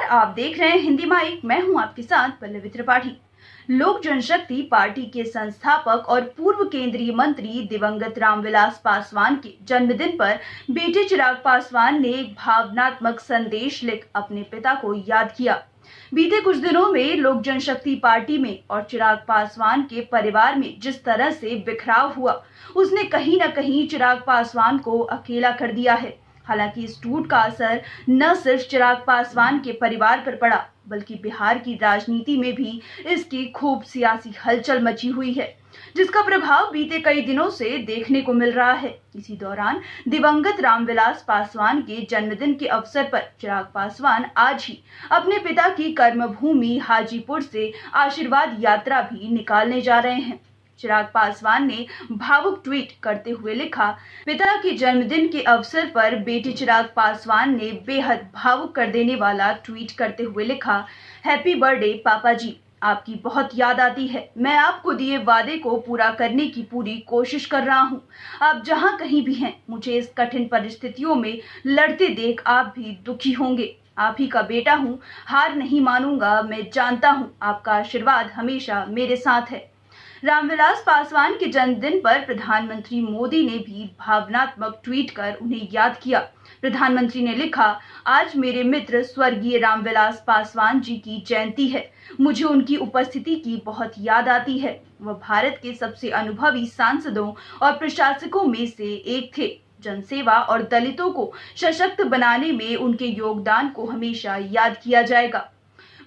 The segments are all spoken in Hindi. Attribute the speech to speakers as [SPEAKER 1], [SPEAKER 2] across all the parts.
[SPEAKER 1] आप देख रहे हैं हिंदी माइक। मैं हूं आपके साथ पल्लवी त्रिपाठी। लोक जनशक्ति पार्टी के संस्थापक और पूर्व केंद्रीय मंत्री दिवंगत रामविलास पासवान के जन्मदिन पर बेटे चिराग पासवान ने एक भावनात्मक संदेश लिख अपने पिता को याद किया। बीते कुछ दिनों में लोक जनशक्ति पार्टी में और चिराग पासवान के परिवार में जिस तरह से बिखराव हुआ, उसने कहीं न कहीं चिराग पासवान को अकेला कर दिया है। हालांकि इस टूट का असर न सिर्फ चिराग पासवान के परिवार पर पड़ा, बल्कि बिहार की राजनीति में भी इसकी खूब सियासी हलचल मची हुई है, जिसका प्रभाव बीते कई दिनों से देखने को मिल रहा है। इसी दौरान दिवंगत रामविलास पासवान के जन्मदिन के अवसर पर चिराग पासवान आज ही अपने पिता की कर्मभूमि हाजीपुर से आशीर्वाद यात्रा भी निकालने जा रहे हैं। चिराग पासवान ने भावुक ट्वीट करते हुए लिखा, पिता के जन्मदिन के अवसर पर बेटे चिराग पासवान ने बेहद भावुक कर देने वाला ट्वीट करते हुए लिखा, हैप्पी बर्थडे पापा जी, आपकी बहुत याद आती है। मैं आपको दिए वादे को पूरा करने की पूरी कोशिश कर रहा हूं। आप जहां कहीं भी हैं, मुझे इस कठिन परिस्थितियों में लड़ते देख आप भी दुखी होंगे। आप ही का बेटा हूं, हार नहीं मानूंगा। मैं जानता हूं आपका आशीर्वाद हमेशा मेरे साथ है। रामविलास पासवान के जन्मदिन पर प्रधानमंत्री मोदी ने भी भावनात्मक ट्वीट कर उन्हें याद किया। प्रधानमंत्री ने लिखा, आज मेरे मित्र स्वर्गीय रामविलास पासवान जी की जयंती है। मुझे उनकी उपस्थिति की बहुत याद आती है। वह भारत के सबसे अनुभवी सांसदों और प्रशासकों में से एक थे। जनसेवा और दलितों को सशक्त बनाने में उनके योगदान को हमेशा याद किया जाएगा।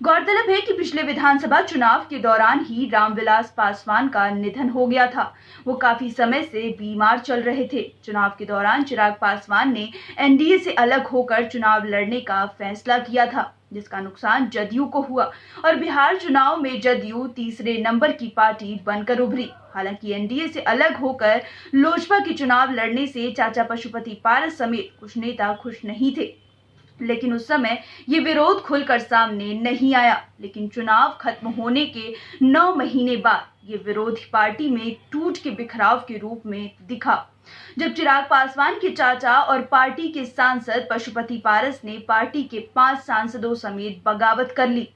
[SPEAKER 1] गौरतलब है कि पिछले विधानसभा चुनाव के दौरान ही रामविलास पासवान का निधन हो गया था। वो काफी समय से बीमार चल रहे थे। चुनाव के दौरान चिराग पासवान ने एनडीए से अलग होकर चुनाव लड़ने का फैसला किया था, जिसका नुकसान जदयू को हुआ और बिहार चुनाव में जदयू तीसरे नंबर की पार्टी बनकर उभरी। हालांकि एनडीए से अलग होकर लोजपा के चुनाव लड़ने से चाचा पशुपति पारस समेत कुछ नेता खुश नहीं थे, लेकिन उस समय ये विरोध खुलकर सामने नहीं आया। लेकिन चुनाव खत्म होने के 9 महीने बाद ये विरोध पार्टी में टूट के बिखराव के रूप में दिखा, जब चिराग पासवान के चाचा और पार्टी के सांसद पशुपति पारस ने पार्टी के 5 सांसदों समेत बगावत कर ली।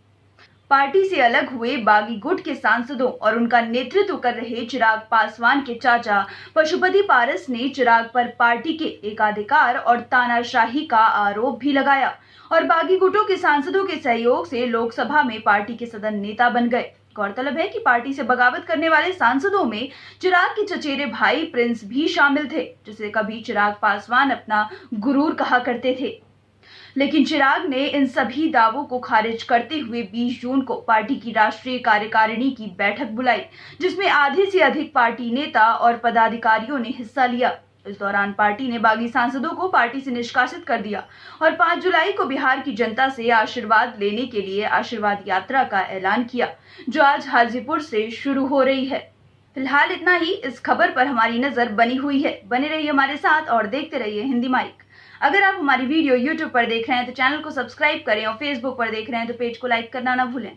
[SPEAKER 1] पार्टी से अलग हुए बागी गुट के सांसदों और उनका नेतृत्व कर रहे चिराग पासवान के चाचा पशुपति पारस ने चिराग पर पार्टी के एकाधिकार और तानाशाही का आरोप भी लगाया और बागी गुटों के सांसदों के सहयोग से लोकसभा में पार्टी के सदन नेता बन गए। गौरतलब है कि पार्टी से बगावत करने वाले सांसदों में चिराग के चचेरे भाई प्रिंस भी शामिल थे, जिसे कभी चिराग पासवान अपना गुरूर कहा करते थे। लेकिन चिराग ने इन सभी दावों को खारिज करते हुए 20 जून को पार्टी की राष्ट्रीय कार्यकारिणी की बैठक बुलाई, जिसमें आधे से अधिक पार्टी नेता और पदाधिकारियों ने हिस्सा लिया। इस दौरान पार्टी ने बागी सांसदों को पार्टी से निष्कासित कर दिया और 5 जुलाई को बिहार की जनता से आशीर्वाद लेने के लिए आशीर्वाद यात्रा का ऐलान किया, जो आज हाजीपुर से शुरू हो रही है। फिलहाल इतना ही। इस खबर पर हमारी नजर बनी हुई है। बने रहिए हमारे साथ और देखते रहिए हिंदी माइक। अगर आप हमारी वीडियो YouTube पर देख रहे हैं तो चैनल को सब्सक्राइब करें और Facebook पर देख रहे हैं तो पेज को लाइक करना ना भूलें।